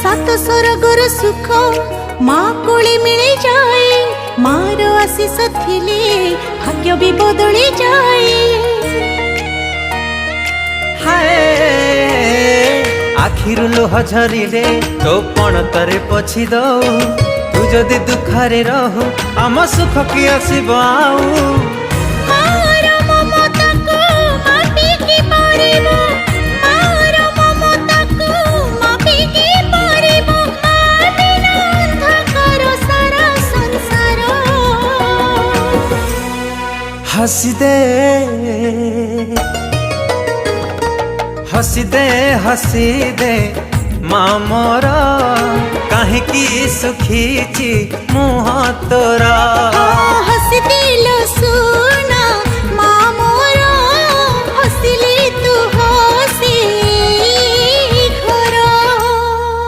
सात स्वर्गर सुख माँ कोले मिले जाए मार आशीष थिले भाग्य भी बदली जाए। हाय आखिरु लुह झरिले तो पण तरे पछी दऊ तू जदि दुखरे रहू आम सुख कि आसीब आऊ। हसी दे हसी दे हसी दे माँ मोर कहीं सुखी मुँह तोरा।